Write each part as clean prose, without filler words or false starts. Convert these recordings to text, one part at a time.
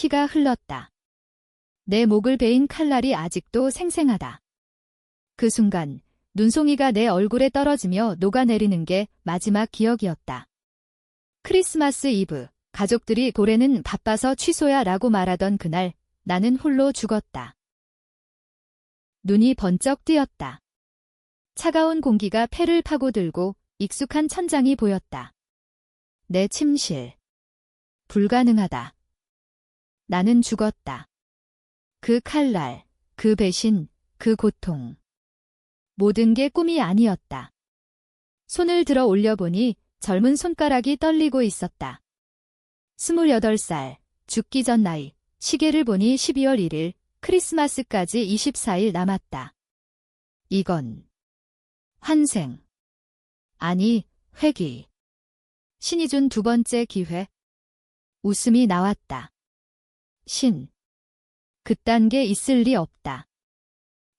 피가 흘렀다. 내 목을 베인 칼날이 아직도 생생하다. 그 순간 눈송이가 내 얼굴에 떨어지며 녹아내리는 게 마지막 기억이었다. 크리스마스 이브, 가족들이 고래는 바빠서 취소야 라고 말하던 그날 나는 홀로 죽었다. 눈이 번쩍 뜨였다. 차가운 공기가 폐를 파고들고 익숙한 천장이 보였다. 내 침실. 불가능하다. 나는 죽었다. 그 칼날, 그 배신, 그 고통. 모든 게 꿈이 아니었다. 손을 들어 올려보니 젊은 손가락이 떨리고 있었다. 28살, 죽기 전 나이, 시계를 보니 12월 1일, 크리스마스까지 24일 남았다. 이건 환생. 아니, 회귀. 신이 준 두 번째 기회. 웃음이 나왔다. 신. 그딴 게 있을 리 없다.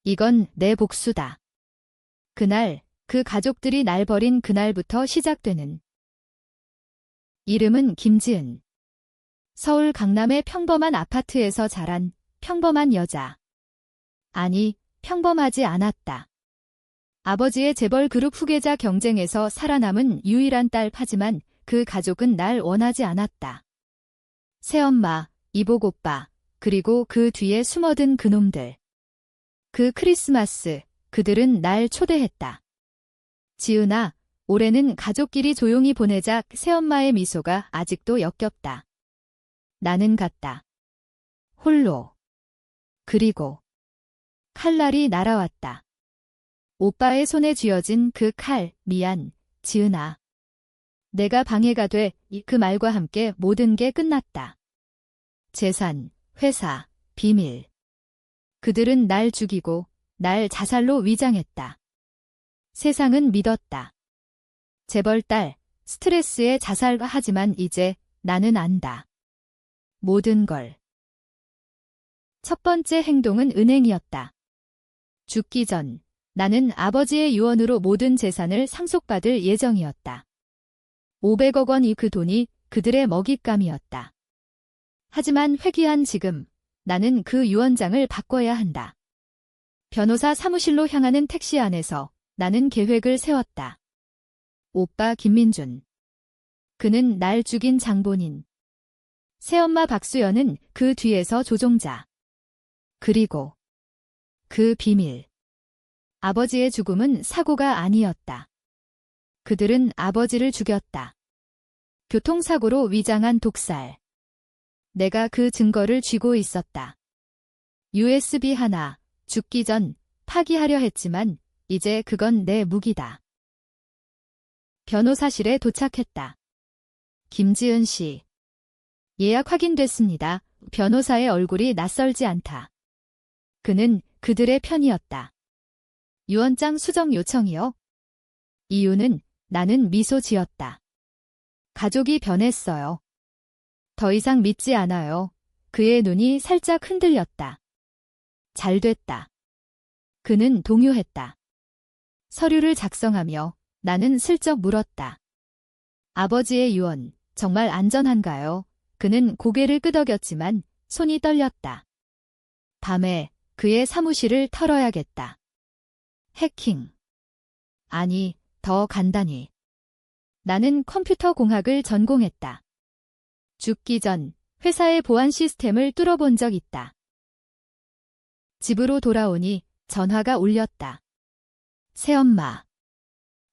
이건 내 복수다. 그날, 그 가족들이 날 버린 그날부터 시작되는. 이름은 김지은. 서울 강남의 평범한 아파트에서 자란 평범한 여자. 아니, 평범하지 않았다. 아버지의 재벌 그룹 후계자 경쟁에서 살아남은 유일한 딸 하지만 그 가족은 날 원하지 않았다. 새엄마, 이복 오빠, 그리고 그 뒤에 숨어든 그놈들. 그 크리스마스, 그들은 날 초대했다. 지은아, 올해는 가족끼리 조용히 보내자. 새엄마의 미소가 아직도 역겹다. 나는 갔다. 홀로. 그리고 칼날이 날아왔다. 오빠의 손에 쥐어진 그 칼, 미안, 지은아. 내가 방해가 돼. 그 말과 함께 모든 게 끝났다. 재산, 회사, 비밀. 그들은 날 죽이고 날 자살로 위장했다. 세상은 믿었다. 재벌 딸, 스트레스에 자살가 하지만 이제 나는 안다. 모든 걸. 첫 번째 행동은 은행이었다. 죽기 전 나는 아버지의 유언으로 모든 재산을 상속받을 예정이었다. 500억 원이 그 돈이 그들의 먹잇감이었다. 하지만 회귀한 지금 나는 그 유언장을 바꿔야 한다. 변호사 사무실로 향하는 택시 안에서 나는 계획을 세웠다. 오빠 김민준. 그는 날 죽인 장본인. 새엄마 박수연은 그 뒤에서 조종자. 그리고 그 비밀. 아버지의 죽음은 사고가 아니었다. 그들은 아버지를 죽였다. 교통사고로 위장한 독살. 내가 그 증거를 쥐고 있었다. USB 하나, 죽기 전 파기하려 했지만 이제 그건 내 무기다. 변호사실에 도착했다. 김지은 씨. 예약 확인됐습니다. 변호사의 얼굴이 낯설지 않다. 그는 그들의 편이었다. 유언장 수정 요청이요? 이유는 나는 미소 지었다. 가족이 변했어요. 더 이상 믿지 않아요. 그의 눈이 살짝 흔들렸다. 잘 됐다. 그는 동요했다. 서류를 작성하며 나는 슬쩍 물었다. 아버지의 유언, 정말 안전한가요? 그는 고개를 끄덕였지만 손이 떨렸다. 밤에 그의 사무실을 털어야겠다. 해킹. 아니, 더 간단히. 나는 컴퓨터 공학을 전공했다. 죽기 전 회사의 보안 시스템을 뚫어본 적 있다. 집으로 돌아오니 전화가 울렸다. 새엄마.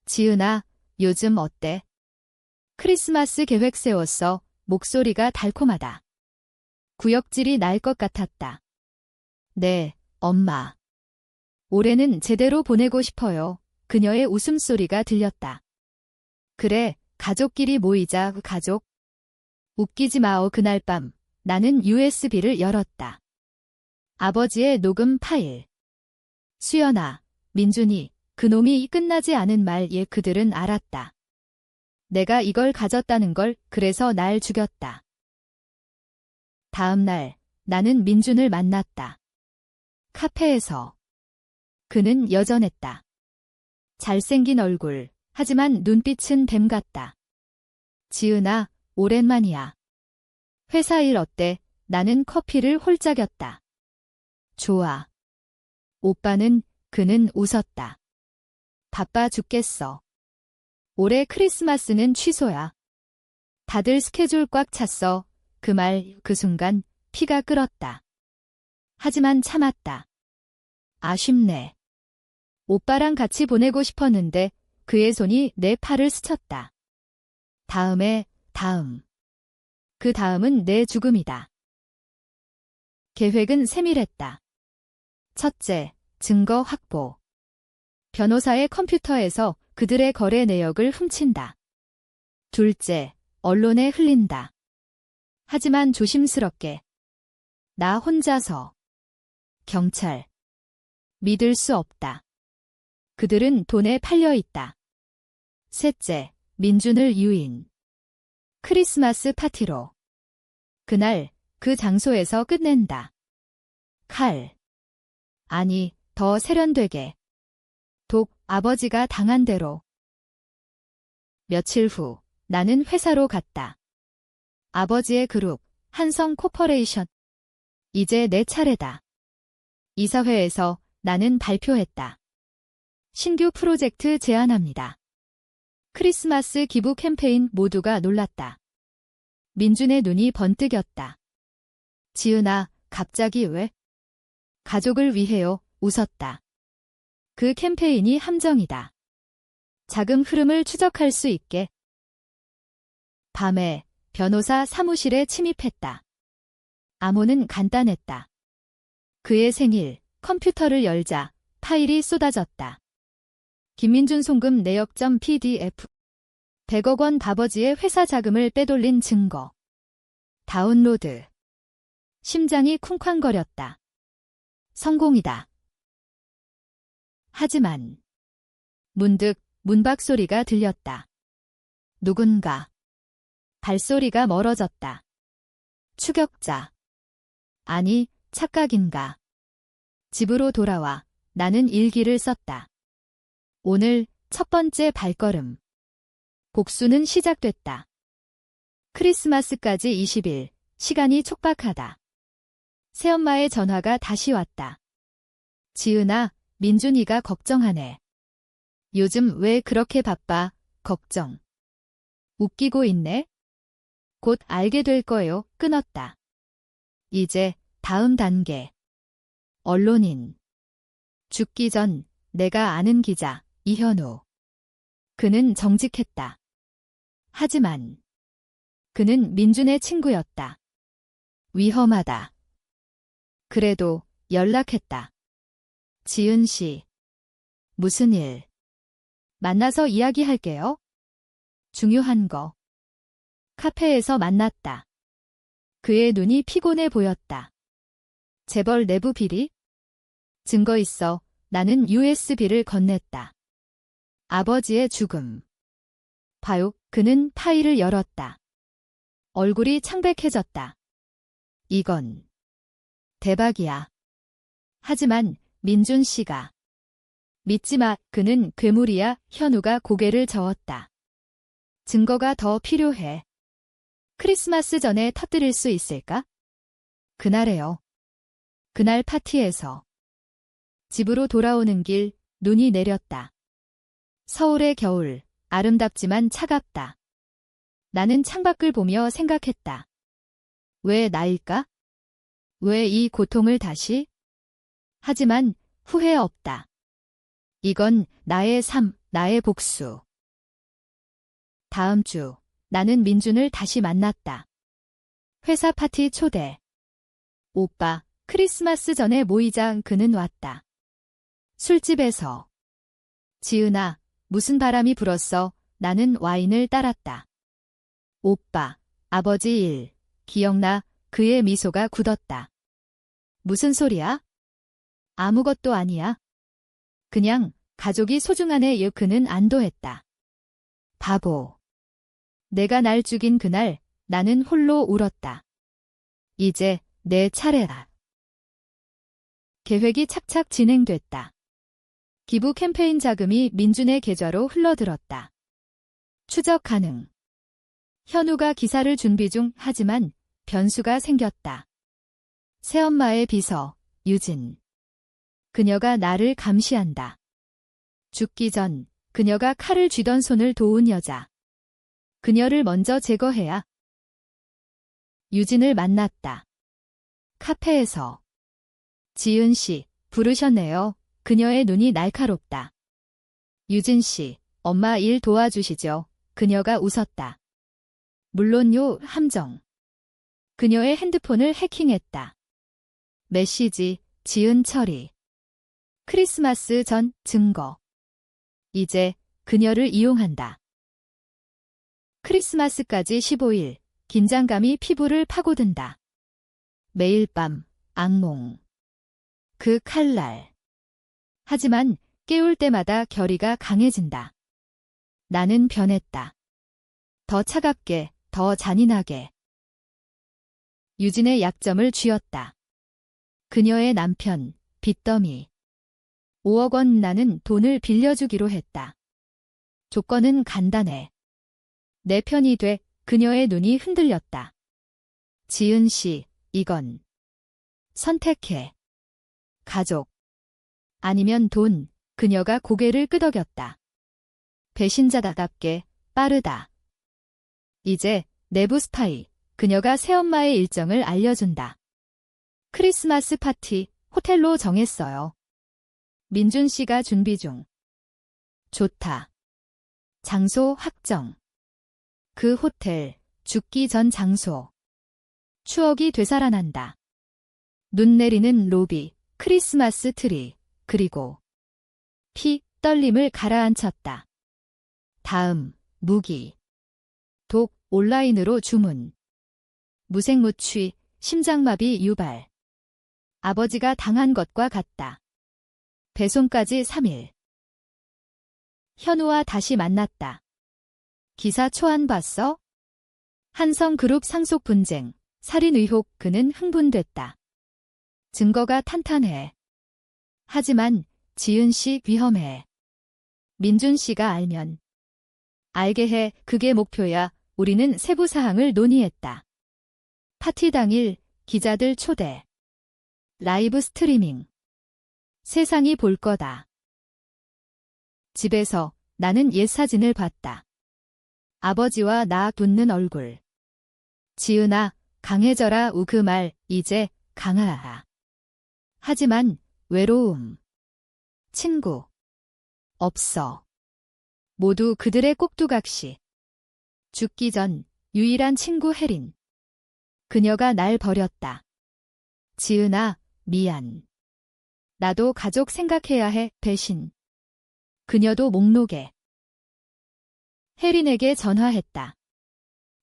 지은아, 요즘 어때? 크리스마스 계획 세웠어. 목소리가 달콤하다. 구역질이 날 것 같았다. 네, 엄마. 올해는 제대로 보내고 싶어요. 그녀의 웃음소리가 들렸다. 그래, 가족끼리 모이자. 가족. 웃기지 마오. 그날 밤 나는 USB를 열었다. 아버지의 녹음 파일. 수연아, 민준이, 그놈이 끝나지 않은 말. 그들은 알았다. 내가 이걸 가졌다는 걸. 그래서 날 죽였다. 다음 날 나는 민준을 만났다. 카페에서. 그는 여전했다. 잘생긴 얼굴, 하지만 눈빛은 뱀 같다. 지은아, 오랜만이야. 회사 일 어때? 나는 커피를 홀짝였다. 좋아. 그는 웃었다. 바빠 죽겠어. 올해 크리스마스는 취소야. 다들 스케줄 꽉 찼어. 그 순간 피가 끓었다. 하지만 참았다. 아쉽네. 오빠랑 같이 보내고 싶었는데 그의 손이 내 팔을 스쳤다. 그 다음은 내 죽음이다. 계획은 세밀했다. 첫째, 증거 확보. 변호사의 컴퓨터에서 그들의 거래 내역을 훔친다. 둘째, 언론에 흘린다. 하지만 조심스럽게. 나 혼자서. 경찰. 믿을 수 없다. 그들은 돈에 팔려 있다. 셋째, 민준을 유인. 크리스마스 파티로. 그날, 그 장소에서 끝낸다. 칼. 아니, 더 세련되게. 아버지가 당한 대로. 며칠 후, 나는 회사로 갔다. 아버지의 그룹, 한성 코퍼레이션. 이제 내 차례다. 이사회에서 나는 발표했다. 신규 프로젝트 제안합니다. 크리스마스 기부 캠페인 모두가 놀랐다. 민준의 눈이 번뜩였다. 지은아, 갑자기 왜? 가족을 위해요. 웃었다. 그 캠페인이 함정이다. 자금 흐름을 추적할 수 있게. 밤에 변호사 사무실에 침입했다. 암호는 간단했다. 그의 생일, 컴퓨터를 열자 파일이 쏟아졌다. 김민준 송금 내역점 PDF. 100억 원 바버지의 회사 자금을 빼돌린 증거. 다운로드. 심장이 쿵쾅거렸다. 성공이다. 하지만 문득 문박 소리가 들렸다. 누군가. 발소리가 멀어졌다. 추격자. 아니, 착각인가. 집으로 돌아와 나는 일기를 썼다. 오늘 첫 번째 발걸음. 복수는 시작됐다. 크리스마스까지 20일, 시간이 촉박하다. 새엄마의 전화가 다시 왔다. 지은아, 민준이가 걱정하네. 요즘 왜 그렇게 바빠? 걱정. 웃기고 있네? 곧 알게 될 거요. 끊었다. 이제 다음 단계. 언론인. 죽기 전 내가 아는 기자, 이현우. 그는 정직했다. 하지만 그는 민준의 친구였다. 위험하다. 그래도 연락했다. 지은 씨. 무슨 일? 만나서 이야기할게요. 중요한 거. 카페에서 만났다. 그의 눈이 피곤해 보였다. 재벌 내부 비리? 증거 있어. 나는 USB를 건넸다. 아버지의 죽음. 봐요. 그는 파일을 열었다. 얼굴이 창백해졌다. 이건 대박이야. 하지만 민준 씨가. 믿지 마. 그는 괴물이야. 현우가 고개를 저었다. 증거가 더 필요해. 크리스마스 전에 터뜨릴 수 있을까? 그날에요. 그날 파티에서. 집으로 돌아오는 길, 눈이 내렸다. 서울의 겨울, 아름답지만 차갑다. 나는 창밖을 보며 생각했다. 왜 나일까? 왜 이 고통을 다시? 하지만 후회 없다. 이건 나의 삶, 나의 복수. 다음 주, 나는 민준을 다시 만났다. 회사 파티 초대. 오빠, 크리스마스 전에 모이자. 그는 왔다. 술집에서. 지은아, 무슨 바람이 불었어? 나는 와인을 따랐다. 오빠, 아버지 일. 기억나? 그의 미소가 굳었다. 무슨 소리야? 아무것도 아니야. 그냥 가족이 소중하네. 그는 안도했다. 바보. 내가 날 죽인 그날 나는 홀로 울었다. 이제 내 차례다. 계획이 착착 진행됐다. 기부 캠페인 자금이 민준의 계좌로 흘러들었다. 추적 가능. 현우가 기사를 준비 중. 하지만 변수가 생겼다. 새엄마의 비서, 유진. 그녀가 나를 감시한다. 죽기 전 그녀가 칼을 쥐던 손을 도운 여자. 그녀를 먼저 제거해야. 유진을 만났다. 카페에서. 지은 씨, 부르셨네요. 그녀의 눈이 날카롭다. 유진 씨, 엄마 일 도와주시죠. 그녀가 웃었다. 물론요, 함정. 그녀의 핸드폰을 해킹했다. 메시지, 지은 처리. 크리스마스 전 증거. 이제 그녀를 이용한다. 크리스마스까지 15일, 긴장감이 피부를 파고든다. 매일 밤, 악몽. 그 칼날. 하지만 깨울 때마다 결의가 강해진다. 나는 변했다. 더 차갑게, 더 잔인하게. 유진의 약점을 쥐었다. 그녀의 남편, 빚더미. 5억 원 나는 돈을 빌려주기로 했다. 조건은 간단해. 내 편이 돼. 그녀의 눈이 흔들렸다. 지은 씨, 이건. 선택해. 가족. 아니면 돈. 그녀가 고개를 끄덕였다. 배신자다답게 빠르다. 이제 내부 스파이. 그녀가 새엄마의 일정을 알려준다. 크리스마스 파티, 호텔로 정했어요. 민준 씨가 준비 중. 좋다. 장소 확정. 그 호텔, 죽기 전 장소. 추억이 되살아난다. 눈 내리는 로비, 크리스마스 트리, 그리고 피, 떨림을 가라앉혔다. 다음, 무기. 독, 온라인으로 주문. 무색무취, 심장마비 유발. 아버지가 당한 것과 같다. 배송까지 3일. 현우와 다시 만났다. 기사 초안 봤어? 한성그룹 상속 분쟁, 살인 의혹. 그는 흥분됐다. 증거가 탄탄해. 하지만 지은 씨 위험해. 민준 씨가 알면. 알게 해. 그게 목표야. 우리는 세부 사항을 논의했다. 파티 당일 기자들 초대. 라이브 스트리밍. 세상이 볼 거다. 집에서 나는 옛 사진을 봤다. 아버지와 나 웃는 얼굴. 지은아, 강해져라. 우 그 말 이제 강하아. 하지만 외로움. 친구. 없어. 모두 그들의 꼭두각시. 죽기 전 유일한 친구 혜린. 그녀가 날 버렸다. 지은아, 미안. 나도 가족 생각해야 해. 배신. 그녀도 목록에. 혜린에게 전화했다.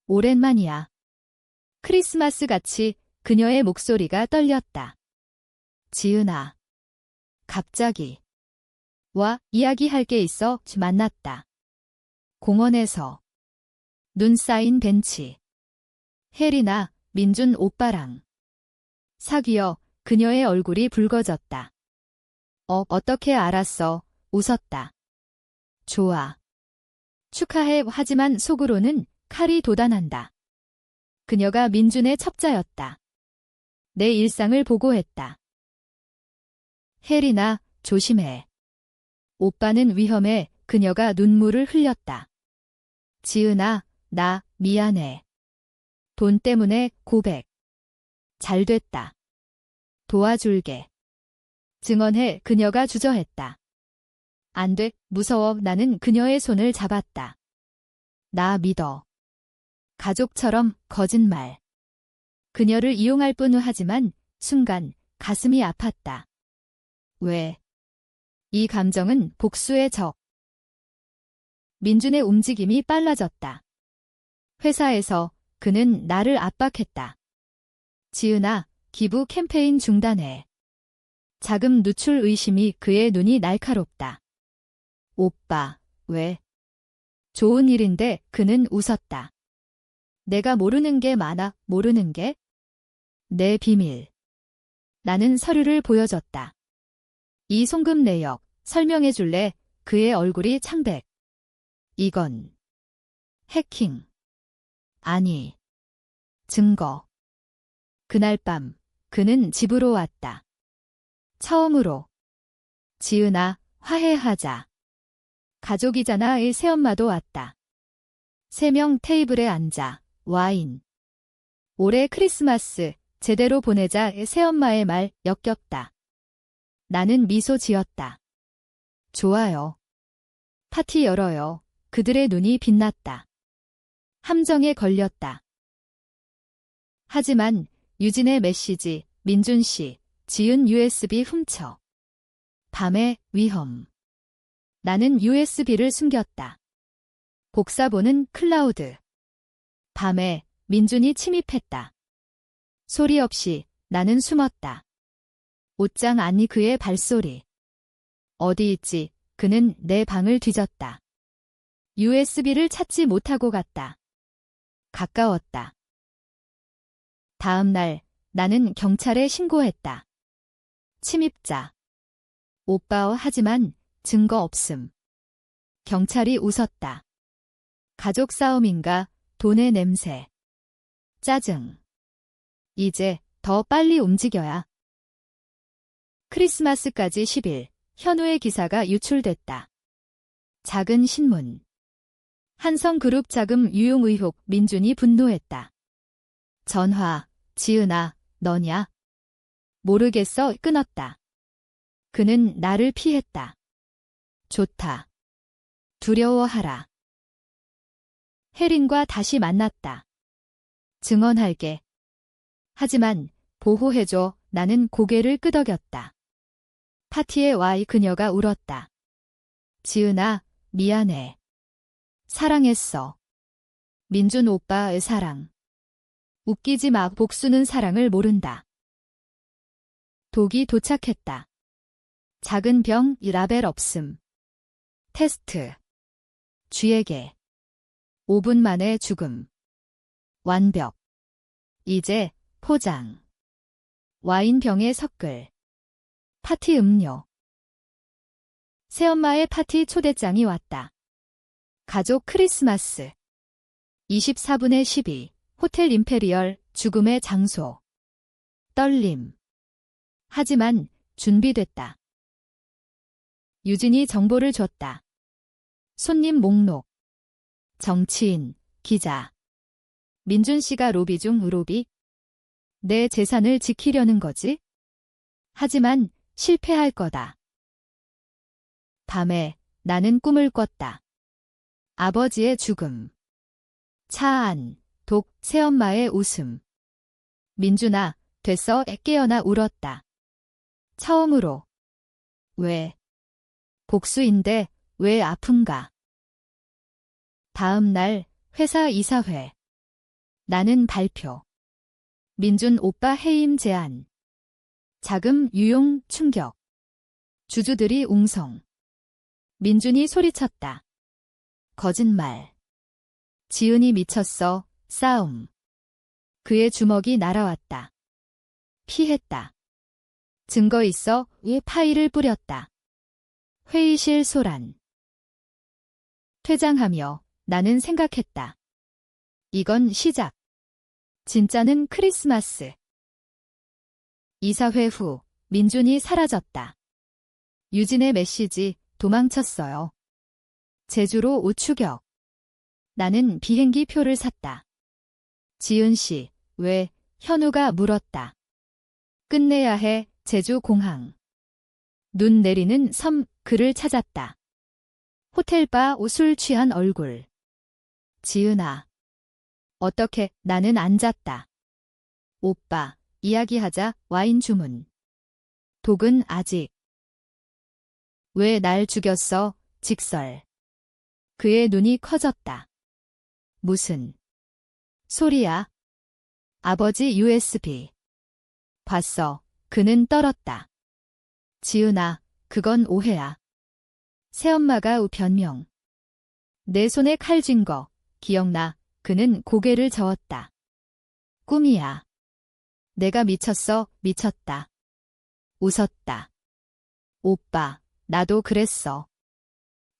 오랜만이야. 크리스마스같이 그녀의 목소리가 떨렸다. 지은아. 갑자기. 와, 이야기할 게 있어. 만났다. 공원에서. 눈 쌓인 벤치. 혜린아, 민준 오빠랑. 사귀어. 그녀의 얼굴이 붉어졌다. 어떻게 알았어? 웃었다. 좋아. 축하해. 하지만 속으로는 칼이 돋아난다. 그녀가 민준의 첩자였다. 내 일상을 보고했다. 혜린아, 조심해. 오빠는 위험해. 그녀가 눈물을 흘렸다. 지은아, 나 미안해. 돈 때문에 고백. 잘 됐다. 도와줄게. 증언해. 그녀가 주저했다. 안 돼. 무서워. 나는 그녀의 손을 잡았다. 나 믿어. 가족처럼. 거짓말. 그녀를 이용할 뿐. 하지만 순간 가슴이 아팠다. 왜? 이 감정은 복수의 적. 민준의 움직임이 빨라졌다. 회사에서 그는 나를 압박했다. 지은아, 기부 캠페인 중단해. 자금 누출 의심이. 그의 눈이 날카롭다. 오빠, 왜? 좋은 일인데. 그는 웃었다. 내가 모르는 게 많아. 모르는 게? 내 비밀. 나는 서류를 보여줬다. 이 송금 내역 설명해 줄래? 그의 얼굴이 창백. 이건 해킹. 아니. 증거. 그날 밤 그는 집으로 왔다. 처음으로. 지은아, 화해하자. 가족이잖아의 새엄마도 왔다. 3명 테이블에 앉아 와인. 올해 크리스마스 제대로 보내자의 새엄마의 말 역겹다. 나는 미소 지었다. 좋아요. 파티 열어요. 그들의 눈이 빛났다. 함정에 걸렸다. 하지만 유진의 메시지, 민준 씨, 지은 USB 훔쳐. 밤의 위험. 나는 USB를 숨겼다. 복사본은 클라우드. 밤에 민준이 침입했다. 소리 없이 나는 숨었다. 옷장 안이 그의 발소리. 어디 있지? 그는 내 방을 뒤졌다. USB를 찾지 못하고 갔다. 가까웠다. 다음 날 나는 경찰에 신고했다. 침입자. 오빠 하지만 증거 없음. 경찰이 웃었다. 가족 싸움인가? 돈의 냄새. 짜증. 이제 더 빨리 움직여야. 크리스마스까지 10일, 현우의 기사가 유출됐다. 작은 신문. 한성그룹 자금 유용 의혹, 민준이 분노했다. 전화, 지은아, 너냐? 모르겠어, 끊었다. 그는 나를 피했다. 좋다. 두려워하라. 혜린과 다시 만났다. 증언할게. 하지만 보호해줘. 나는 고개를 끄덕였다. 파티에 와 그녀가 울었다. 지은아, 미안해. 사랑했어. 민준 오빠의 사랑. 웃기지 마. 복수는 사랑을 모른다. 독이 도착했다. 작은 병, 라벨 없음. 테스트. 쥐에게. 5분 만에 죽음. 완벽. 이제 포장. 와인병에 섞을. 파티 음료. 새엄마의 파티 초대장이 왔다. 가족 크리스마스. 24분의 12. 호텔 임페리얼, 죽음의 장소. 떨림. 하지만 준비됐다. 유진이 정보를 줬다. 손님 목록. 정치인, 기자. 민준 씨가 로비 중 로비? 내 재산을 지키려는 거지? 하지만 실패할 거다. 밤에 나는 꿈을 꿨다. 아버지의 죽음. 차 안, 독, 새엄마의 웃음. 민준아, 됐어. 깨어나 울었다. 처음으로. 왜? 복수인데 왜 아픈가? 다음 날 회사 이사회. 나는 발표. 민준 오빠 해임 제안. 자금 유용 충격. 주주들이 웅성. 민준이 소리쳤다. 거짓말. 지은이 미쳤어. 싸움. 그의 주먹이 날아왔다. 피했다. 증거 있어. 왜 파일을 뿌렸다. 회의실 소란. 퇴장하며 나는 생각했다. 이건 시작. 진짜는 크리스마스. 이사회 후 민준이 사라졌다. 유진의 메시지, 도망쳤어요. 제주로 우추격. 나는 비행기 표를 샀다. 지은 씨, 왜? 현우가 물었다. 끝내야 해. 제주 공항. 눈 내리는 섬, 그를 찾았다. 호텔바 술 취한 얼굴. 지은아. 어떻게? 나는 앉았다. 오빠, 이야기하자. 와인 주문. 독은 아직. 왜 날 죽였어? 직설. 그의 눈이 커졌다. 무슨 소리야? 아버지 USB. 봤어. 그는 떨었다. 지은아, 그건 오해야. 새엄마가 변명. 내 손에 칼 쥔 거 기억나? 그는 고개를 저었다. 꿈이야. 내가 미쳤어. 미쳤다. 웃었다. 오빠, 나도 그랬어.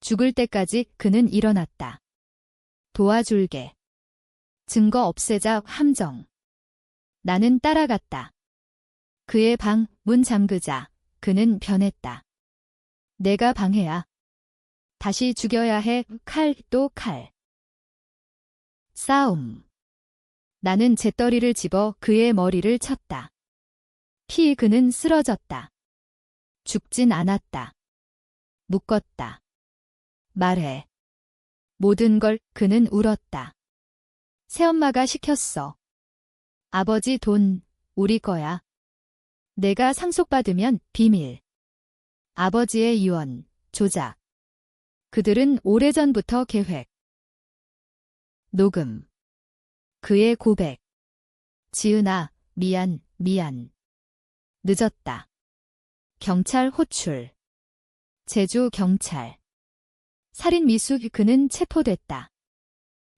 죽을 때까지. 그는 일어났다. 도와줄게. 증거 없애자. 함정. 나는 따라갔다. 그의 방 문 잠그자 그는 변했다. 내가 방해야. 다시 죽여야 해. 칼 또 칼. 싸움. 나는 재떨이를 집어 그의 머리를 쳤다. 피 그는 쓰러졌다. 죽진 않았다. 묶었다. 말해. 모든 걸 그는 울었다. 새엄마가 시켰어. 아버지 돈 우리 거야. 내가 상속받으면 비밀. 아버지의 유언, 조작. 그들은 오래전부터 계획. 녹음. 그의 고백. 지은아, 미안. 늦었다. 경찰 호출. 제주 경찰. 살인 미수 그는 체포됐다.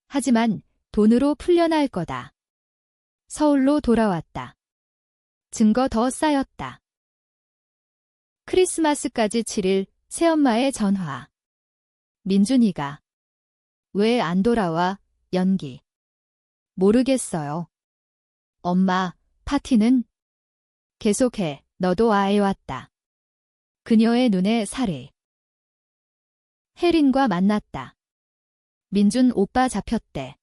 하지만 돈으로 풀려날 거다. 서울로 돌아왔다. 증거 더 쌓였다. 크리스마스까지 7일 새엄마의 전화. 민준이가 왜 안 돌아와? 연기. 모르겠어요. 엄마, 파티는? 계속해. 너도 아예 왔다. 그녀의 눈에 살이. 혜린과 만났다. 민준 오빠 잡혔대.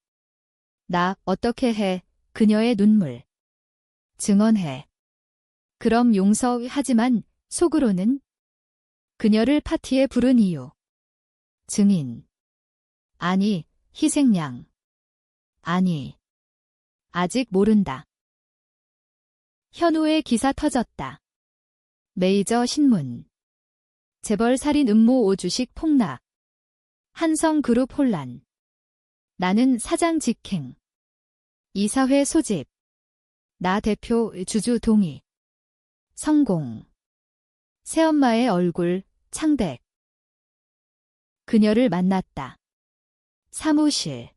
나 어떻게 해? 그녀의 눈물. 증언해. 그럼 용서하지만 속으로는 그녀를 파티에 부른 이유. 증인. 아니, 희생양. 아니. 아직 모른다. 현우의 기사 터졌다. 메이저 신문. 재벌 살인 음모 5주식 폭락. 한성그룹 혼란. 나는 사장 직행. 이사회 소집. 나 대표 주주 동의. 성공. 새엄마의 얼굴 창백. 그녀를 만났다. 사무실.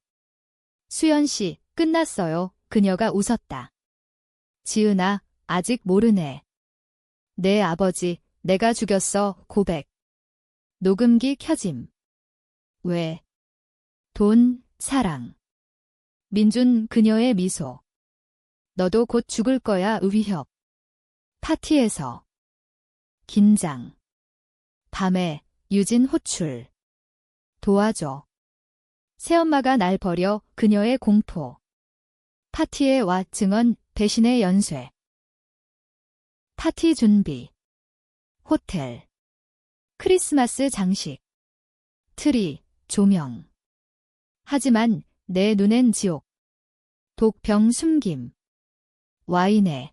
수연 씨, 끝났어요. 그녀가 웃었다. 지은아, 아직 모르네. 내 아버지, 내가 죽였어. 고백. 녹음기 켜짐. 왜? 돈, 사랑. 민준 그녀의 미소. 너도 곧 죽을 거야. 위협. 파티에서. 긴장. 밤에 유진 호출. 도와줘. 새엄마가 날 버려. 그녀의 공포. 파티에 와. 증언 배신의 연쇄. 파티 준비. 호텔. 크리스마스 장식. 트리, 조명. 하지만 내 눈엔 지옥. 독병 숨김. 와인에.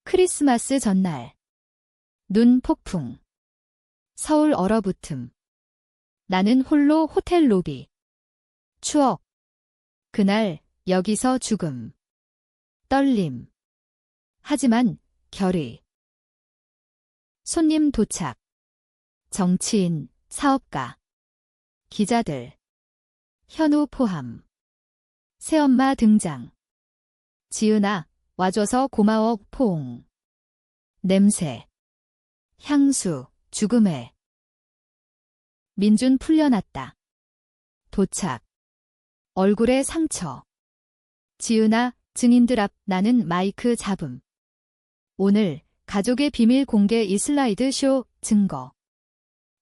크리스마스 전날. 눈 폭풍. 서울 얼어붙음. 나는 홀로 호텔 로비. 추억. 그날 여기서 죽음. 떨림. 하지만 결의. 손님 도착. 정치인, 사업가. 기자들. 현우 포함. 새엄마 등장. 지은아, 와줘서 고마워. 포옹. 냄새. 향수, 죽음의. 민준 풀려났다. 도착. 얼굴에 상처. 지은아, 증인들 앞 나는 마이크 잡음. 오늘 가족의 비밀 공개 이 슬라이드 쇼 증거.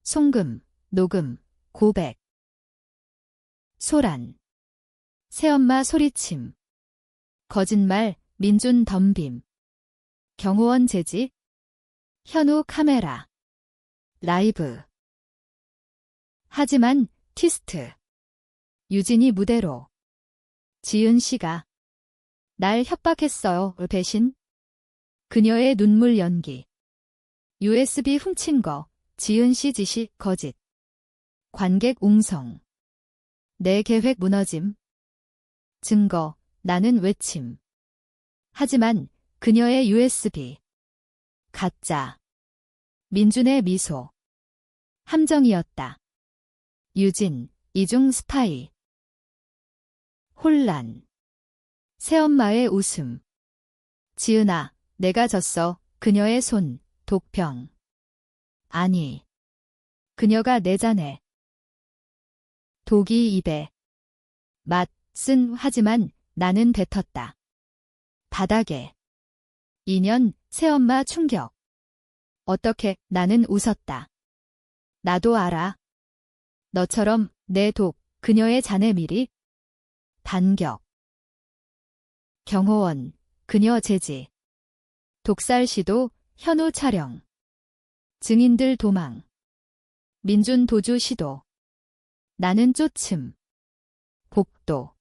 송금, 녹음, 고백. 소란. 새엄마 소리침. 거짓말, 민준 덤빔. 경호원 제지. 현우 카메라. 라이브. 하지만 티스트. 유진이 무대로. 지은 씨가 날 협박했어요. 배신. 그녀의 눈물 연기. USB 훔친 거. 지은 씨 지시 거짓. 관객 웅성. 내 계획 무너짐. 증거. 나는 외침. 하지만 그녀의 USB. 가짜. 민준의 미소. 함정이었다. 유진, 이중 스파이. 혼란. 새엄마의 웃음. 지은아, 내가 졌어. 그녀의 손, 독병. 아니. 그녀가 내자네. 독이 입에. 맛, 쓴 하지만 나는 뱉었다. 바닥에. 2년 새엄마 충격. 어떻게 나는 웃었다. 나도 알아. 너처럼 내 독, 그녀의 자네 미리. 반격. 경호원, 그녀 제지. 독살 시도, 현우 촬영. 증인들 도망. 민준 도주 시도. 나는 쫓음. 복도.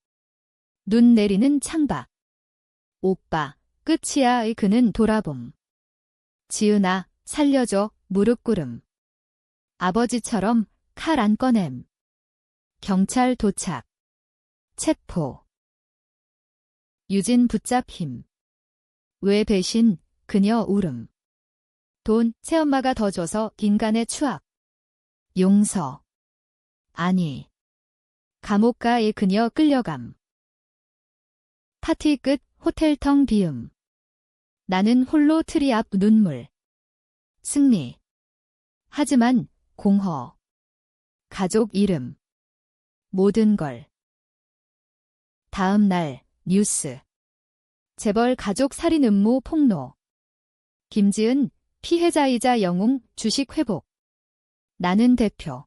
눈 내리는 창밖. 오빠, 끝이야의 그는 돌아봄. 지은아, 살려줘, 무릎 꿇음. 아버지처럼 칼 안 꺼냄. 경찰 도착. 체포. 유진 붙잡힘. 왜 배신, 그녀 울음. 돈, 새엄마가 더 줘서 인간의 추악. 용서. 아니. 감옥 가의 그녀 끌려감. 파티 끝, 호텔 텅 비움. 나는 홀로 트리 앞 눈물. 승리. 하지만 공허. 가족 이름. 모든 걸. 다음 날 뉴스. 재벌 가족 살인 음모 폭로. 김지은 피해자이자 영웅 주식 회복. 나는 대표.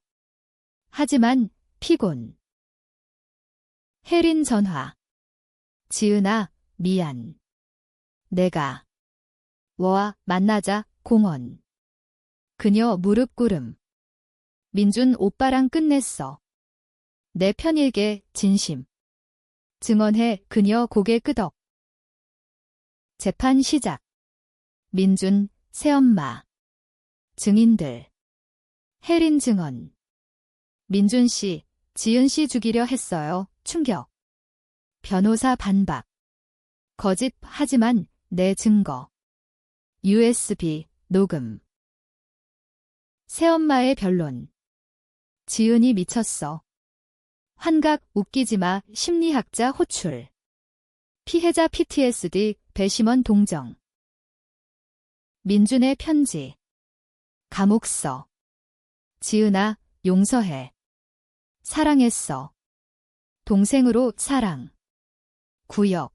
하지만 피곤. 혜린 전화. 지은아, 미안. 내가. 와, 만나자, 공원. 그녀 무릎 꿇음. 민준 오빠랑 끝냈어. 내 편일게, 진심. 증언해, 그녀 고개 끄덕. 재판 시작. 민준, 새엄마. 증인들. 혜린 증언. 민준 씨, 지은 씨 죽이려 했어요. 충격. 변호사 반박. 거짓, 하지만 내 증거. USB, 녹음. 새엄마의 변론. 지은이 미쳤어. 환각, 웃기지마, 심리학자 호출. 피해자 PTSD, 배심원 동정. 민준의 편지. 감옥서. 지은아, 용서해. 사랑했어. 동생으로 사랑. 구역.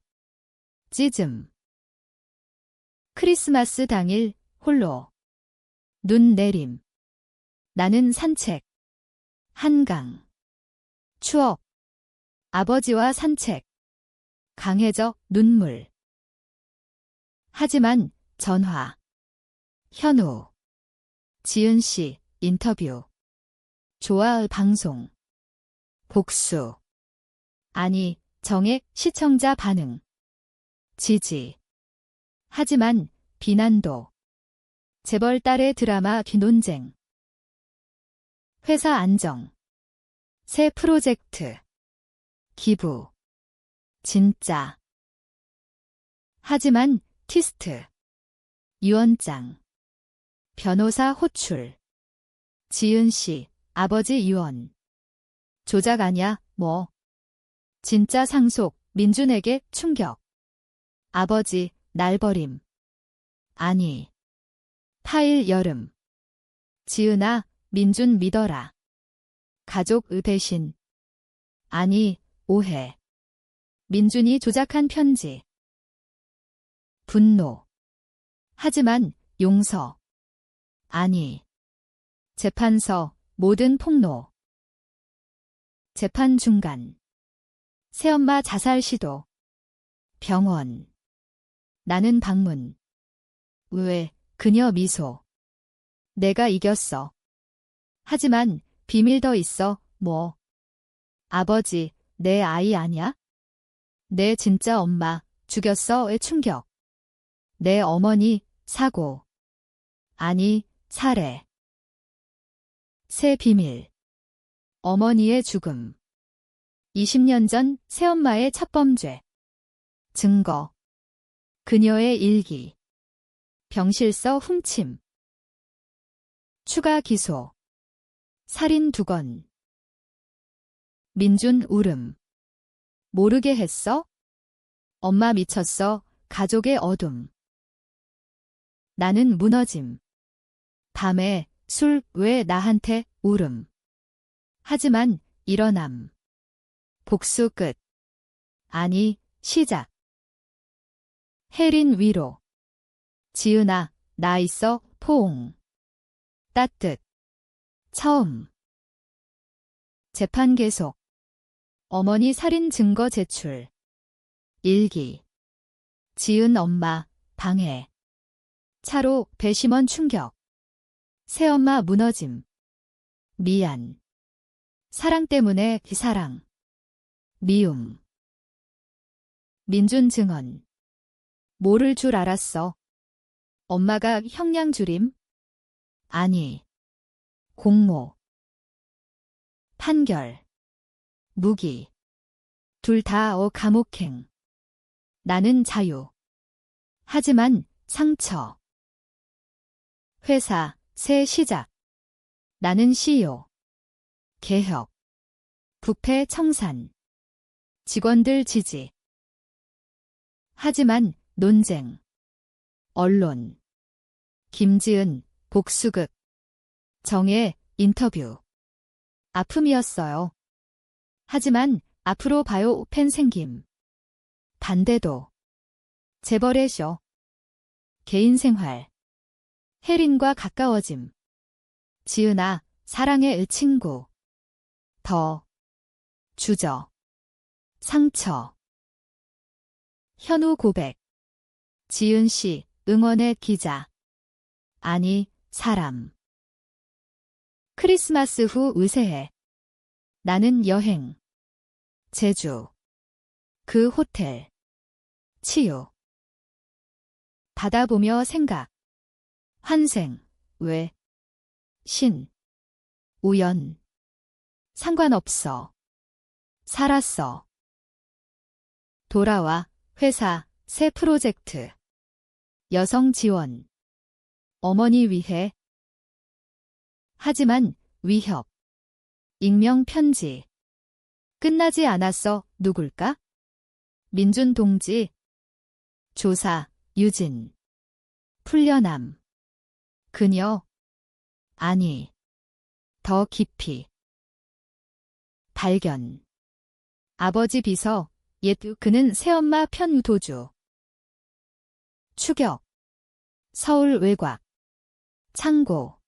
찢음. 크리스마스 당일, 홀로. 눈 내림. 나는 산책. 한강. 추억. 아버지와 산책. 강해져, 눈물. 하지만, 전화. 현우. 지은 씨, 인터뷰. 좋아, 방송. 복수. 아니, 정액, 시청자 반응. 지지. 하지만, 비난도. 재벌 딸의 드라마 귀논쟁. 회사 안정. 새 프로젝트. 기부. 진짜. 하지만, 티스트. 유언장. 변호사 호출. 지은 씨, 아버지 유언. 조작 아냐, 뭐. 진짜 상속, 민준에게 충격. 아버지, 날 버림. 아니. 파일 여름. 지은아, 민준 믿어라. 가족 배신. 아니, 오해. 민준이 조작한 편지. 분노. 하지만, 용서. 아니. 재판서, 모든 폭로. 재판 중간. 새엄마 자살 시도. 병원. 나는 방문. 왜, 그녀 미소. 내가 이겼어. 하지만, 비밀 더 있어, 뭐. 아버지, 내 아이 아냐? 내 진짜 엄마, 죽였어의 충격. 내 어머니, 사고. 아니, 살해. 새 비밀. 어머니의 죽음. 20년 전 새엄마의 첫 범죄. 증거. 그녀의 일기. 병실서 훔침. 추가 기소. 살인 2건. 민준 울음. 모르게 했어? 엄마 미쳤어, 가족의 어둠. 나는 무너짐. 밤에 술 왜 나한테 울음. 하지만 일어남. 복수 끝. 아니, 시작. 혜린 위로. 지은아, 나 있어, 포옹. 따뜻. 처음. 재판 계속. 어머니 살인 증거 제출. 일기. 지은 엄마, 방해. 차로 배심원 충격. 새엄마 무너짐. 미안. 사랑 때문에 사랑. 미움. 민준 증언. 모를 줄 알았어. 엄마가 형량 줄임? 아니. 공모. 판결. 무기. 둘 다 감옥행. 나는 자유. 하지만 상처. 회사, 새 시작. 나는 CEO. 개혁. 부패 청산. 직원들 지지. 하지만 논쟁. 언론. 김지은, 복수극. 정혜, 인터뷰. 아픔이었어요. 하지만 앞으로 봐요 팬 생김. 반대도. 재벌의 쇼. 개인 생활. 혜린과 가까워짐. 지은아, 사랑의 친구. 더. 주저. 상처. 현우 고백. 지은 씨, 응원의 기자. 아니, 사람. 크리스마스 후 의세해. 나는 여행. 제주. 그 호텔. 치유. 바다 보며 생각. 환생. 왜? 신. 우연. 상관없어. 살았어. 돌아와. 회사. 새 프로젝트. 여성 지원. 어머니 위해. 하지만 위협. 익명 편지. 끝나지 않았어. 누굴까? 민준 동지. 조사. 유진. 풀려남. 그녀. 아니. 더 깊이. 발견. 아버지 비서. 옛 그는 새엄마 편 도주. 추격. 서울 외곽. 창고.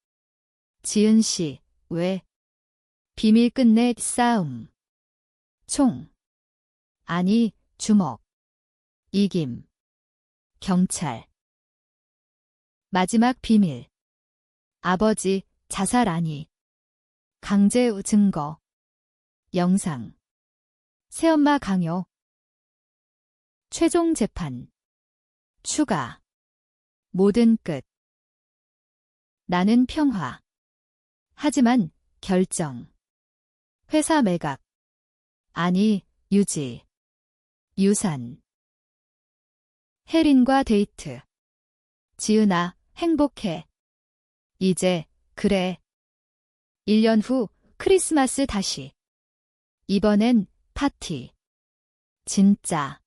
지은 씨, 왜? 비밀 끝내 싸움. 총. 아니, 주먹. 이김. 경찰. 마지막 비밀. 아버지, 자살 아니. 강제 증거. 영상. 새엄마 강요. 최종 재판. 추가. 모든 끝. 나는 평화. 하지만 결정. 회사 매각. 아니, 유지. 유산. 혜린과 데이트. 지은아, 행복해. 이제, 그래. 1년 후, 크리스마스 다시. 이번엔 파티. 진짜.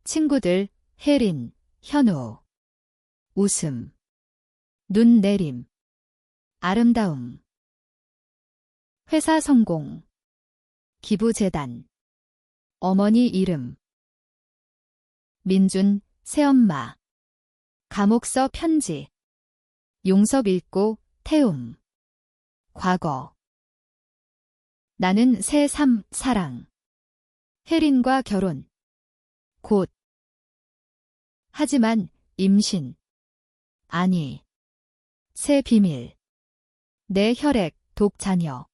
친구들, 혜린, 현우. 웃음. 눈 내림. 아름다움. 회사 성공. 기부재단. 어머니 이름. 민준, 새엄마. 감옥서 편지. 용섭 읽고, 태움. 과거. 나는 새 삶, 사랑. 혜린과 결혼. 곧. 하지만, 임신. 아니. 새 비밀. 내 혈액, 독 자녀.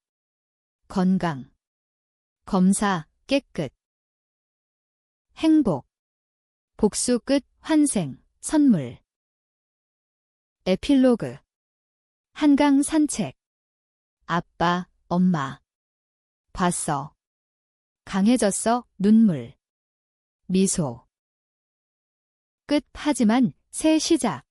건강. 검사, 깨끗. 행복. 복수 끝, 환생, 선물. 에필로그. 한강 산책. 아빠, 엄마. 봤어. 강해졌어, 눈물. 미소. 끝 하지만 새 시작.